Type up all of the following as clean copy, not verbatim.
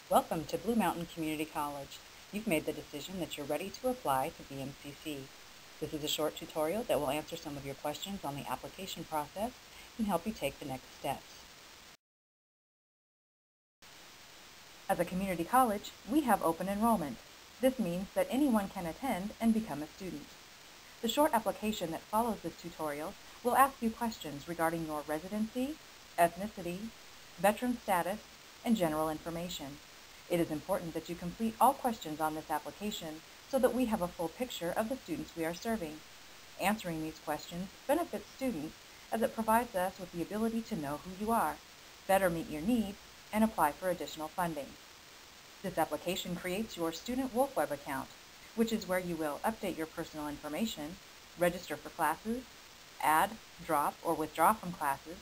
Welcome to Blue Mountain Community College. You've made the decision that you're ready to apply to BMCC. This is a short tutorial that will answer some of your questions on the application process and help you take the next steps. As a community college, we have open enrollment. This means that anyone can attend and become a student. The short application that follows this tutorial will ask you questions regarding your residency, ethnicity, veteran status, and general information. It is important that you complete all questions on this application so that we have a full picture of the students we are serving. Answering these questions benefits students as it provides us with the ability to know who you are, better meet your needs, and apply for additional funding. This application creates your Student Wolf Web account, which is where you will update your personal information, register for classes, add, drop, or withdraw from classes,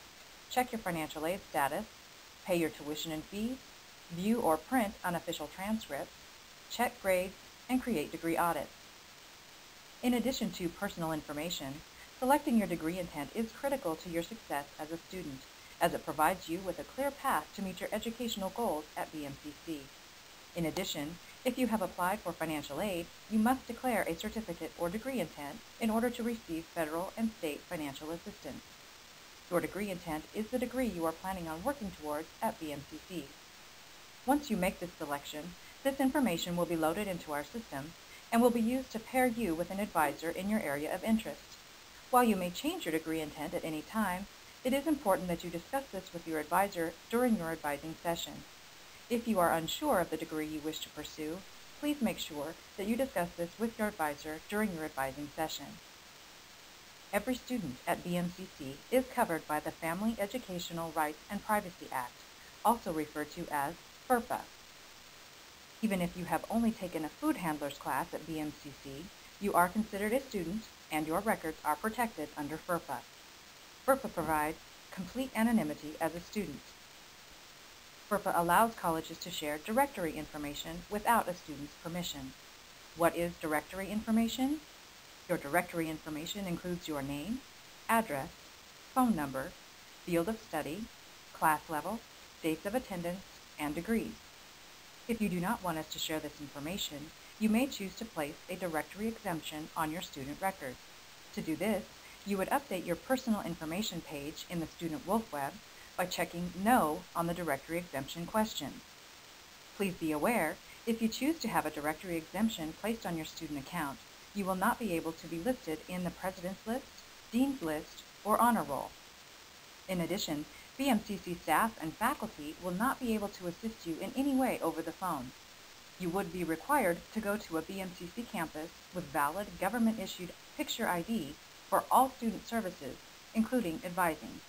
check your financial aid status, pay your tuition and fees, view or print unofficial transcripts, check grades, and create degree audits. In addition to personal information, selecting your degree intent is critical to your success as a student, as it provides you with a clear path to meet your educational goals at BMCC. In addition, if you have applied for financial aid, you must declare a certificate or degree intent in order to receive federal and state financial assistance. Your degree intent is the degree you are planning on working towards at BMCC. Once you make this selection, this information will be loaded into our system and will be used to pair you with an advisor in your area of interest. While you may change your degree intent at any time, it is important that you discuss this with your advisor during your advising session. If you are unsure of the degree you wish to pursue, please make sure that you discuss this with your advisor during your advising session. Every student at BMCC is covered by the Family Educational Rights and Privacy Act, also referred to as FERPA. Even if you have only taken a food handler's class at BMCC, you are considered a student and your records are protected under FERPA. FERPA provides complete anonymity as a student. FERPA allows colleges to share directory information without a student's permission. What is directory information? Your directory information includes your name, address, phone number, field of study, class level, dates of attendance, and degrees. If you do not want us to share this information, you may choose to place a directory exemption on your student record. To do this, you would update your personal information page in the Student Wolf Web by checking No on the directory exemption question. Please be aware, if you choose to have a directory exemption placed on your student account, you will not be able to be listed in the President's List, Dean's List, or Honor Roll. In addition, BMCC staff and faculty will not be able to assist you in any way over the phone. You would be required to go to a BMCC campus with valid government-issued picture ID for all student services, including advising.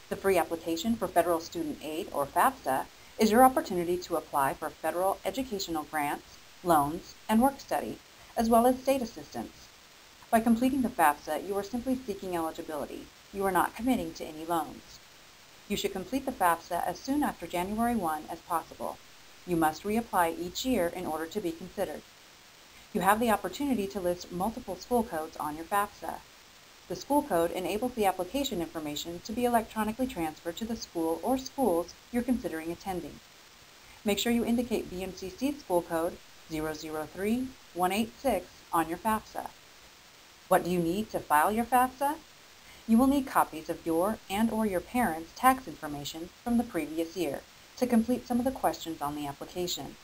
The free application for Federal Student Aid, or FAFSA, is your opportunity to apply for federal educational grants, loans, and work study, as well as state assistance. By completing the FAFSA, you are simply seeking eligibility. You are not committing to any loans. You should complete the FAFSA as soon after January 1 as possible. You must reapply each year in order to be considered. You have the opportunity to list multiple school codes on your FAFSA. The school code enables the application information to be electronically transferred to the school or schools you're considering attending. Make sure you indicate BMCC school code 003186 on your FAFSA. What do you need to file your FAFSA? You will need copies of your and/or your parents' tax information from the previous year to complete some of the questions on the application.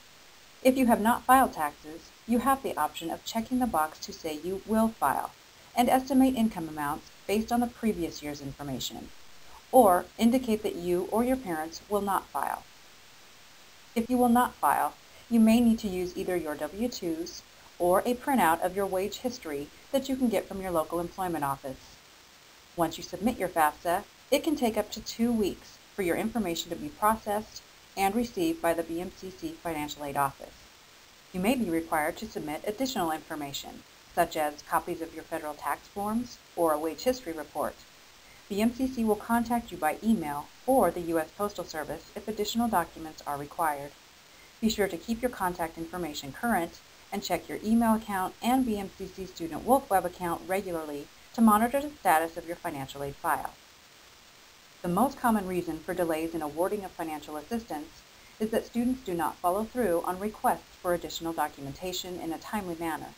If you have not filed taxes, you have the option of checking the box to say you will file and estimate income amounts based on the previous year's information, or indicate that you or your parents will not file. If you will not file, you may need to use either your W-2s or a printout of your wage history that you can get from your local employment office. Once you submit your FAFSA, it can take up to 2 weeks for your information to be processed and received by the BMCC Financial Aid Office. You may be required to submit additional information, such as copies of your federal tax forms or a wage history report. BMCC will contact you by email or the U.S. Postal Service if additional documents are required. Be sure to keep your contact information current and check your email account and BMCC Student Wolf Web account regularly to monitor the status of your financial aid file. The most common reason for delays in awarding of financial assistance is that students do not follow through on requests for additional documentation in a timely manner.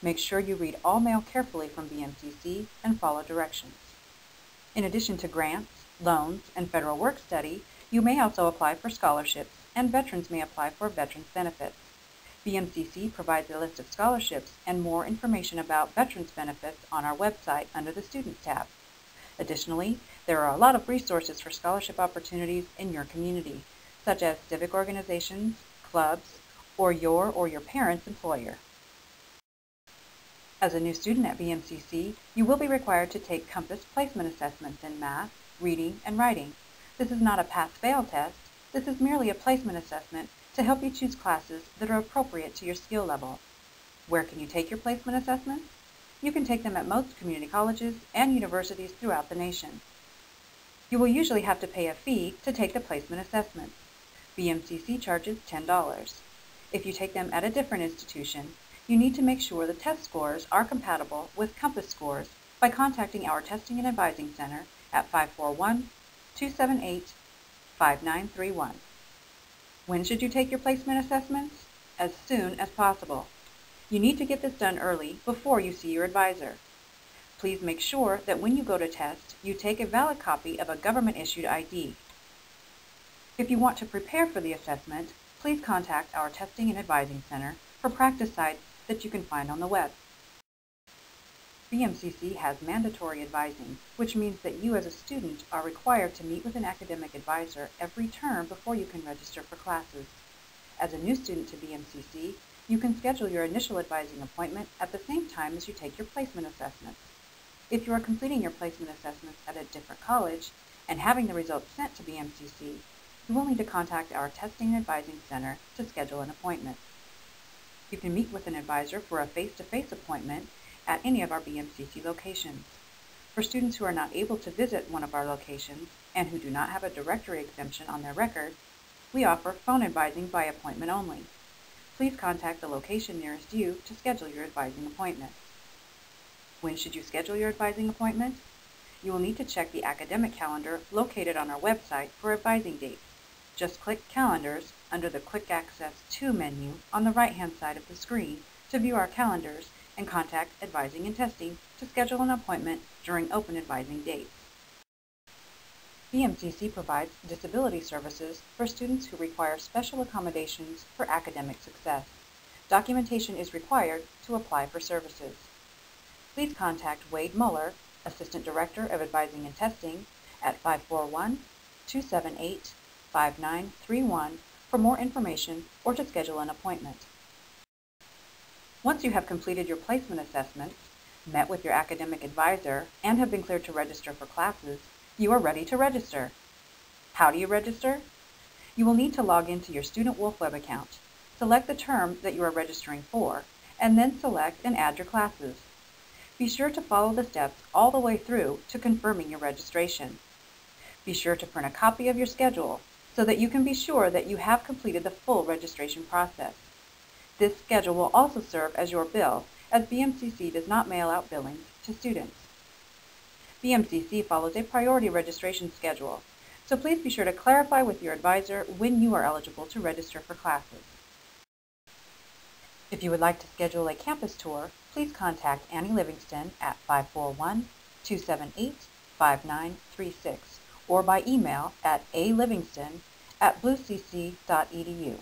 Make sure you read all mail carefully from BMCC and follow directions. In addition to grants, loans, and federal work study, you may also apply for scholarships, and veterans may apply for veterans benefits. BMCC provides a list of scholarships and more information about veterans benefits on our website under the Students tab. Additionally, there are a lot of resources for scholarship opportunities in your community, such as civic organizations, clubs, or your parents' employer. As a new student at BMCC, you will be required to take Compass placement assessments in math, reading, and writing. This is not a pass-fail test. This is merely a placement assessment to help you choose classes that are appropriate to your skill level. Where can you take your placement assessments? You can take them at most community colleges and universities throughout the nation. You will usually have to pay a fee to take the placement assessments. BMCC charges $10. If you take them at a different institution, you need to make sure the test scores are compatible with Compass scores by contacting our Testing and Advising Center at 541-278-5931. When should you take your placement assessments? As soon as possible. You need to get this done early before you see your advisor. Please make sure that when you go to test, you take a valid copy of a government-issued ID. If you want to prepare for the assessment, please contact our Testing and Advising Center for practice sites that you can find on the web. BMCC has mandatory advising, which means that you as a student are required to meet with an academic advisor every term before you can register for classes. As a new student to BMCC, you can schedule your initial advising appointment at the same time as you take your placement assessments. If you are completing your placement assessments at a different college and having the results sent to BMCC, you will need to contact our Testing and Advising Center to schedule an appointment. You can meet with an advisor for a face-to-face appointment at any of our BMCC locations. For students who are not able to visit one of our locations and who do not have a directory exemption on their record, we offer phone advising by appointment only. Please contact the location nearest you to schedule your advising appointment. When should you schedule your advising appointment? You will need to check the academic calendar located on our website for advising dates. Just click Calendars under the Quick Access To menu on the right-hand side of the screen to view our calendars and contact Advising and Testing to schedule an appointment during open advising dates. BMCC provides disability services for students who require special accommodations for academic success. Documentation is required to apply for services. Please contact Wade Muller, Assistant Director of Advising and Testing, at 541-278-5931 for more information or to schedule an appointment. Once you have completed your placement assessments, met with your academic advisor, and have been cleared to register for classes, you are ready to register. How do you register? You will need to log into your Student Wolf web account, select the term that you are registering for, and then select and add your classes. Be sure to follow the steps all the way through to confirming your registration. Be sure to print a copy of your schedule so that you can be sure that you have completed the full registration process. This schedule will also serve as your bill, as BMCC does not mail out billings to students. BMCC follows a priority registration schedule, so please be sure to clarify with your advisor when you are eligible to register for classes. If you would like to schedule a campus tour, please contact Annie Livingston at 541-278-5936 or by email at alivingston@bluecc.edu.